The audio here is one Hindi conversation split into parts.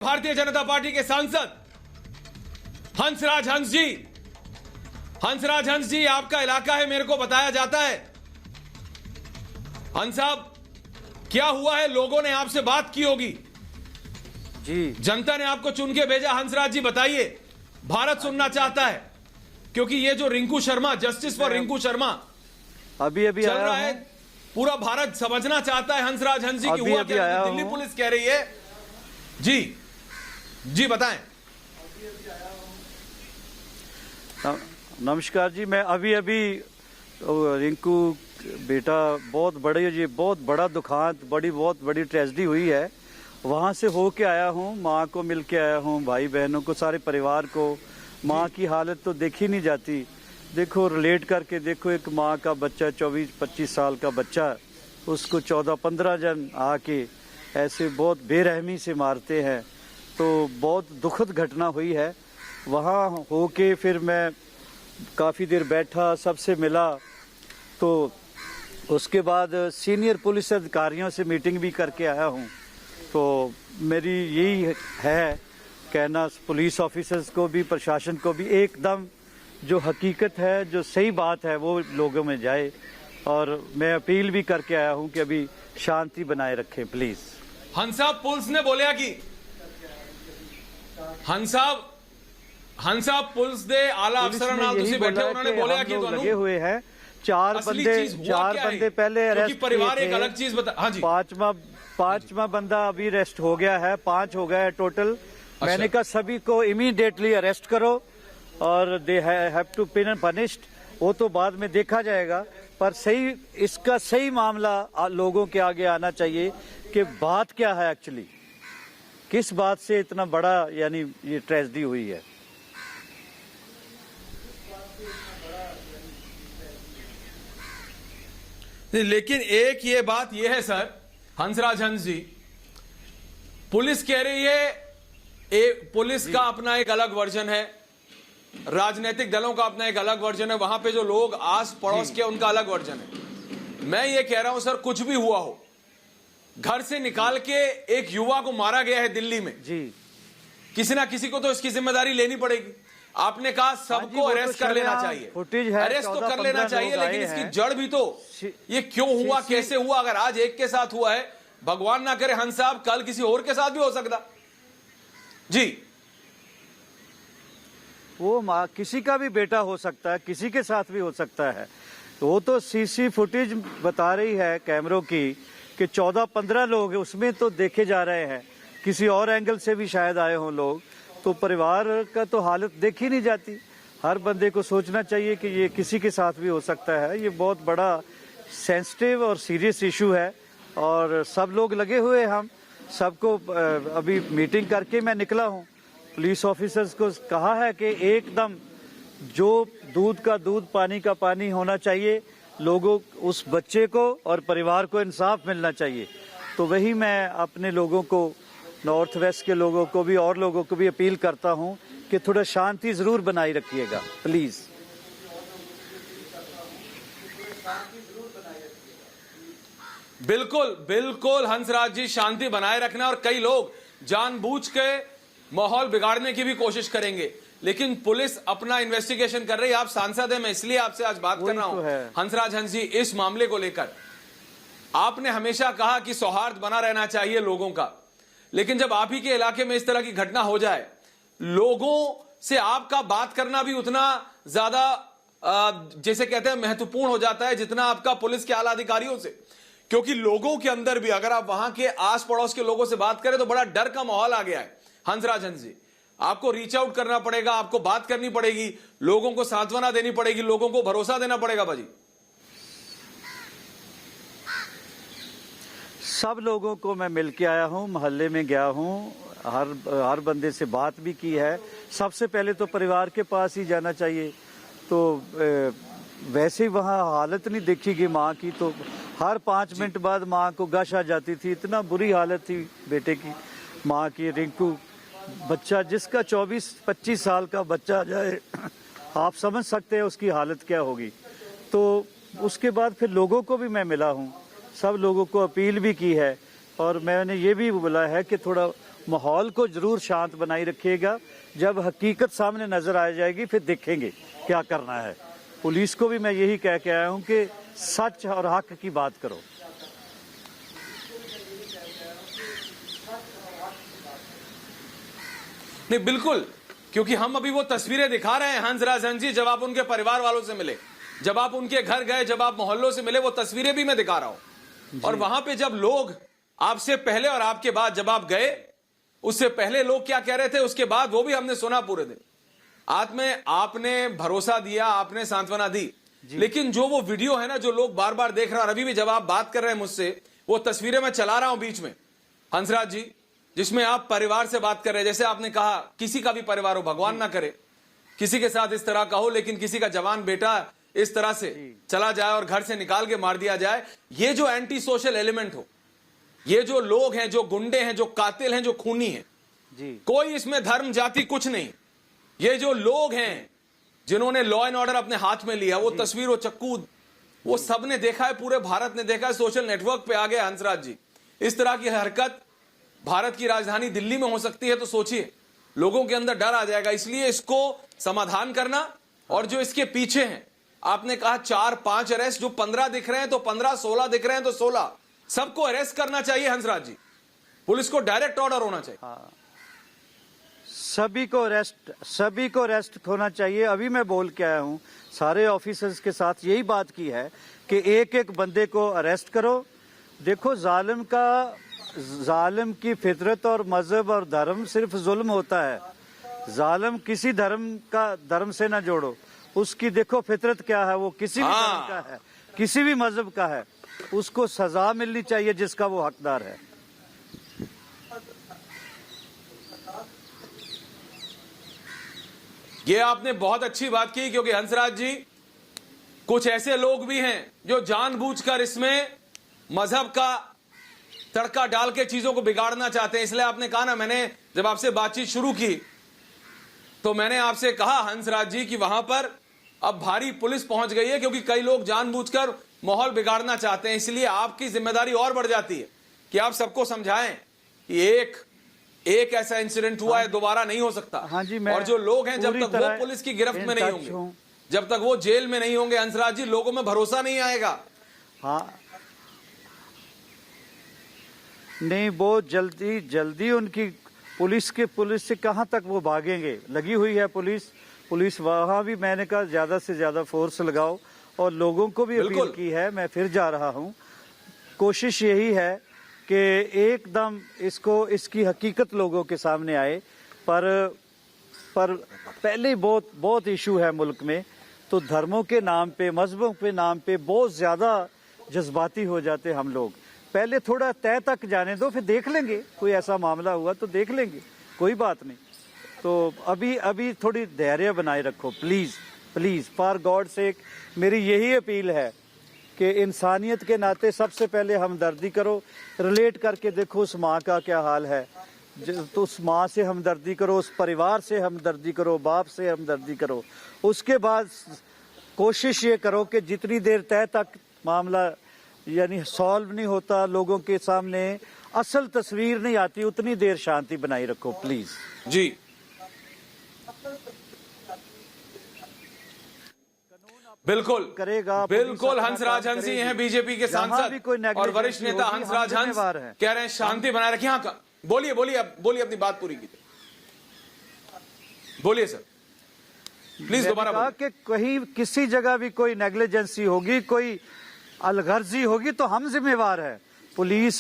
भारतीय जनता पार्टी के सांसद हंसराज हंस जी आपका इलाका है, मेरे को बताया जाता है। हंस साहब, क्या हुआ है? लोगों ने आपसे बात की होगी जी, जनता ने आपको चुन के भेजा। हंसराज जी बताइए, भारत सुनना चाहता है, क्योंकि ये जो रिंकू शर्मा, जस्टिस फॉर रिंकू शर्मा अभी चल रहा है, पूरा भारत समझना चाहता है हंसराज हंस जी की हुआ क्या। दिल्ली पुलिस कह रही है। जी बताएं। नमस्कार जी, मैं अभी रिंकू बेटा बहुत बड़ा दुखांत, बहुत बड़ी ट्रेजेडी हुई है, वहाँ से होके आया हूँ। माँ को मिल के आया हूँ, भाई बहनों को, सारे परिवार को। माँ की हालत तो देखी नहीं जाती। देखो, रिलेट करके देखो, एक माँ का बच्चा, 24-25 साल का बच्चा, उसको 14-15 जन आके ऐसे बहुत बेरहमी से मारते हैं। तो बहुत दुखद घटना हुई है। वहाँ होके फिर मैं काफ़ी देर बैठा, सबसे मिला, तो उसके बाद सीनियर पुलिस अधिकारियों से मीटिंग भी करके आया हूँ। तो मेरी यही है कहना पुलिस ऑफिसर्स को भी, प्रशासन को भी, एकदम जो हकीकत है, जो सही बात है, वो लोगों में जाए। और मैं अपील भी करके आया हूँ कि अभी शांति बनाए रखें प्लीज। हंस साहब, पुलिस ने बोलिया कि हंस साहब पुलिस दे आला अफसर नाल तुसी बैठे, उन्होंने बोलिया कि दोनों लगे हुए हैं। चार बंदे पहले अरेस्ट, परिवार एक अलग चीज बता। हाँ जी, पांचवा बंदा अभी अरेस्ट हो गया है, 5 हो गया है टोटल। मैंने कहा सभी को इमीडिएटली अरेस्ट करो और they have to be punished. वो तो बाद में देखा जाएगा, पर इसका सही मामला लोगों के आगे आना चाहिए कि बात क्या है एक्चुअली, किस बात से इतना बड़ा यानी ये ट्रेजेडी हुई है। लेकिन एक ये बात ये है सर, हंसराज हंस जी, पुलिस कह रही है, पुलिस का अपना एक अलग वर्जन है, राजनीतिक दलों का अपना एक अलग वर्जन है, वहां पे जो लोग आस पड़ोस के उनका अलग वर्जन है। मैं ये कह रहा हूं सर, कुछ भी हुआ हो, घर से निकाल के एक युवा को मारा गया है दिल्ली में जी, किसी ना किसी को तो इसकी जिम्मेदारी लेनी पड़ेगी। आपने कहा सबको अरेस्ट कर लेना चाहिए, अरेस्ट तो कर लेना चाहिए, लेकिन इसकी जड़ भी तो, ये क्यों हुआ, कैसे हुआ? अगर आज एक के साथ हुआ है, भगवान ना करे हंस साहब, कल किसी और के साथ भी हो सकता जी। वो किसी का भी बेटा हो सकता है, किसी के साथ भी हो सकता है। वो तो सीसी फुटेज बता रही है कैमरों की कि 14-15 लोग उसमें तो देखे जा रहे हैं, किसी और एंगल से भी शायद आए हों लोग। तो परिवार का तो हालत देखी नहीं जाती। हर बंदे को सोचना चाहिए कि ये किसी के साथ भी हो सकता है। ये बहुत बड़ा सेंसिटिव और सीरियस इशू है और सब लोग लगे हुए, हम सबको अभी मीटिंग करके मैं निकला हूँ। पुलिस ऑफिसर्स को कहा है कि एकदम जो दूध का दूध, पानी का पानी होना चाहिए, लोगों, उस बच्चे को और परिवार को इंसाफ मिलना चाहिए। तो वही मैं अपने लोगों को, नॉर्थ वेस्ट के लोगों को भी और लोगों को भी अपील करता हूं कि थोड़ा शांति जरूर बनाए रखिएगा प्लीज। बिल्कुल हंसराज जी, शांति बनाए रखना। और कई लोग जानबूझ के माहौल बिगाड़ने की भी कोशिश करेंगे, लेकिन पुलिस अपना इन्वेस्टिगेशन कर रही है। आप सांसद हैं, मैं इसलिए आपसे आज बात कर रहा हूं। हंसराज हंस जी, इस मामले को लेकर आपने हमेशा कहा कि सौहार्द बना रहना चाहिए लोगों का, लेकिन जब आप ही के इलाके में इस तरह की घटना हो जाए, लोगों से आपका बात करना भी उतना ज्यादा जैसे कहते हैं महत्वपूर्ण हो जाता है जितना आपका पुलिस के आला अधिकारियों से। क्योंकि लोगों के अंदर भी, अगर आप वहां के आस पड़ोस के लोगों से बात करें तो बड़ा डर का माहौल आ गया है। हंसराज हंस जी, आपको रीच आउट करना पड़ेगा, आपको बात करनी पड़ेगी, लोगों को सांत्वना देनी पड़ेगी, लोगों को भरोसा देना पड़ेगा। बाजी, सब लोगों को मैं मिल के आया हूँ, मोहल्ले में गया हूँ, हर बंदे से बात भी की है। सबसे पहले तो परिवार के पास ही जाना चाहिए। तो वैसे ही वहाँ हालत नहीं देखी गई माँ की, तो हर 5 मिनट बाद माँ को गश आ जाती थी। इतना बुरी हालत थी बेटे की, माँ की। रिंकू बच्चा, जिसका 24-25 साल का बच्चा जाए, आप समझ सकते हैं उसकी हालत क्या होगी। तो उसके बाद फिर लोगों को भी मैं मिला हूँ, सब लोगों को अपील भी की है और मैंने ये भी बोला है कि थोड़ा माहौल को जरूर शांत बनाए रखिएगा। जब हकीकत सामने नजर आ जाएगी फिर देखेंगे क्या करना है। पुलिस को भी मैं यही कह के आया हूं कि सच और हक की बात करो। नहीं बिल्कुल, क्योंकि हम अभी वो तस्वीरें दिखा रहे हैं हंसराज हंस जी, जब आप उनके परिवार वालों से मिले, जब आप उनके घर गए, जब आप मोहल्लों से मिले, वो तस्वीरें भी मैं दिखा रहा हूं। और वहां पे जब लोग आपसे पहले और आपके बाद जब आप गए, उससे पहले लोग क्या कह रहे थे, उसके बाद वो भी हमने सुना पूरे दिन। आपने भरोसा दिया, आपने सांत्वना दी, लेकिन जो वो वीडियो है ना जो लोग बार बार देख रहे हैं, और अभी भी जब आप बात कर रहे हैं मुझसे, वो तस्वीरें मैं चला रहा हूं बीच में हंसराज जी, जिसमें आप परिवार से बात कर रहे हैं। जैसे आपने कहा किसी का भी परिवार हो, भगवान ना करे किसी के साथ इस तरह का हो, लेकिन किसी का जवान बेटा इस तरह से चला जाए और घर से निकाल के मार दिया जाए, ये जो एंटी सोशल एलिमेंट हो, ये जो लोग हैं, जो गुंडे हैं, जो कातिल हैं, जो खूनी हैं जी, कोई इसमें धर्म जाति कुछ नहीं। ये जो लोग हैं जिन्होंने लॉ एंड ऑर्डर अपने हाथ में लिया, वो तस्वीर, वो चक्कू, वो सबने देखा है, पूरे भारत ने देखा है, सोशल नेटवर्क पे आ गया हंसराज जी। इस तरह की हरकत भारत की राजधानी दिल्ली में हो सकती है तो सोचिए, लोगों के अंदर डर आ जाएगा। इसलिए इसको समाधान करना, और जो इसके पीछे हैं, आपने कहा 4-5 अरेस्ट, जो 15 दिख रहे हैं तो 15, 16 दिख रहे हैं तो 16, सबको अरेस्ट करना चाहिए हंसराज जी। पुलिस को डायरेक्ट ऑर्डर होना चाहिए। हाँ, सभी को अरेस्ट होना चाहिए। अभी मैं बोल के आया हूं, सारे ऑफिसर्स के साथ यही बात की है कि एक एक बंदे को अरेस्ट करो। देखो, जालिम की फितरत और मजहब और धर्म सिर्फ जुल्म होता है। जालिम किसी धर्म से ना जोड़ो, उसकी देखो फितरत क्या है, वो किसी भी धर्म का है, किसी भी मजहब का है, उसको सजा मिलनी चाहिए जिसका वो हकदार है। ये आपने बहुत अच्छी बात की, क्योंकि हंसराज जी, कुछ ऐसे लोग भी हैं जो जानबूझकर इसमें मजहब का तड़का डाल के चीजों को बिगाड़ना चाहते हैं। इसलिए आपने कहा ना, मैंने जब आपसे बातचीत शुरू की तो मैंने आपसे कहा हंसराज जी कि वहां पर अब भारी पुलिस पहुंच गई है, क्योंकि कई लोग जानबूझकर माहौल बिगाड़ना चाहते हैं। इसलिए आपकी जिम्मेदारी और बढ़ जाती है कि आप सबको समझाएं कि एक ऐसा इंसिडेंट हुआ है, दोबारा नहीं हो सकता। हाँ जी, और जो लोग हैं, जब तक वो पुलिस की गिरफ्त में नहीं होंगे, जब तक वो जेल में नहीं होंगे हंसराज जी, लोगों में भरोसा नहीं आएगा। हाँ, नहीं, वो जल्दी उनकी पुलिस से कहां तक वो भागेंगे। लगी हुई है पुलिस वहां भी मैंने कहा ज्यादा से ज्यादा फोर्स लगाओ, और लोगों को भी अपील की है। मैं फिर जा रहा हूं, कोशिश यही है कि एकदम इसकी हकीकत लोगों के सामने आए। पर पहले बहुत इशू है मुल्क में, तो धर्मों के नाम पे, मजहबों के नाम पे बहुत ज्यादा जज्बाती हो जाते हम लोग। पहले थोड़ा तय तक जाने दो, फिर देख लेंगे, कोई ऐसा मामला हुआ तो देख लेंगे, कोई बात नहीं। तो अभी थोड़ी धैर्य बनाए रखो प्लीज, फॉर गॉड सेक। मेरी यही अपील है कि इंसानियत के नाते सबसे पहले हमदर्दी करो, रिलेट करके देखो उस माँ का क्या हाल है, तो उस माँ से हमदर्दी करो, उस परिवार से हमदर्दी करो, बाप से हमदर्दी करो। उसके बाद कोशिश ये करो कि जितनी देर तय तक मामला यानी सॉल्व नहीं होता, लोगों के सामने असल तस्वीर नहीं आती, उतनी देर शांति बनाई रखो प्लीज जी। बिल्कुल करेगा, बिल्कुल। हंसराज हंसी हैं बीजेपी के सांसद और वरिष्ठ नेता हंसराज हंस कह रहे हैं शांति बनाए रखिए। हाँ, बोलिए अपनी बात पूरी कीजिए, बोलिए सर प्लीज दोबारा बोलिए। कि कहीं किसी जगह भी कोई नेग्लिजेंसी होगी, कोई अलगर्जी होगी तो हम जिम्मेवार है। पुलिस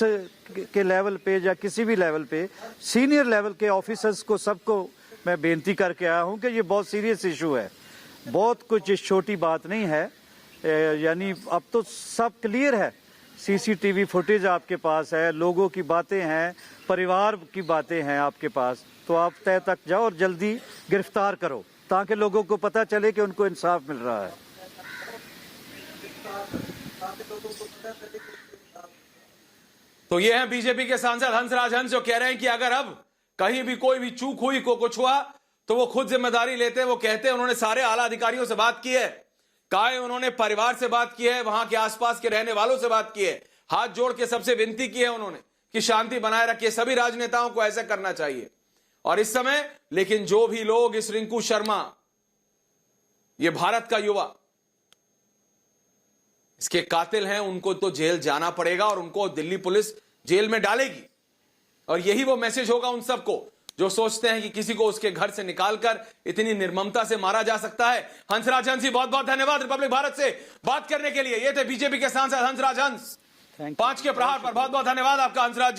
के लेवल पे या किसी भी लेवल पे, सीनियर लेवल के ऑफिसर्स को, सबको मैं बेनती करके आया हूं कि ये बहुत सीरियस इशू है, बहुत कुछ छोटी बात नहीं है। यानी अब तो सब क्लियर है, सीसीटीवी फुटेज आपके पास है, लोगों की बातें हैं, परिवार की बातें हैं आपके पास, तो आप तय तक जाओ और जल्दी गिरफ्तार करो ताकि लोगों को पता चले कि उनको इंसाफ मिल रहा है। तो ये हैं बीजेपी के सांसद हंसराज हंस, जो कह रहे हैं कि अगर अब कहीं भी कोई भी चूक हुई, कुछ हुआ, तो वो खुद जिम्मेदारी लेते हैं। वो कहते हैं उन्होंने सारे आला अधिकारियों से बात की है, कहा उन्होंने परिवार से बात की है, वहां के आसपास के रहने वालों से बात की है, हाथ जोड़ के सबसे विनती की है उन्होंने कि शांति बनाए रखिए। सभी राजनेताओं को ऐसा करना चाहिए। और इस समय लेकिन जो भी लोग इस रिंकू शर्मा, ये भारत का युवा, इसके कातिल हैं, उनको तो जेल जाना पड़ेगा और उनको दिल्ली पुलिस जेल में डालेगी। और यही वो मैसेज होगा उन सबको जो सोचते हैं कि किसी को उसके घर से निकालकर इतनी निर्ममता से मारा जा सकता है। हंसराज हंस जी, बहुत बहुत धन्यवाद रिपब्लिक भारत से बात करने के लिए। ये थे बीजेपी के सांसद हंसराज हंस। 5 के प्रहार पर बहुत बहुत धन्यवाद आपका हंसराज जी।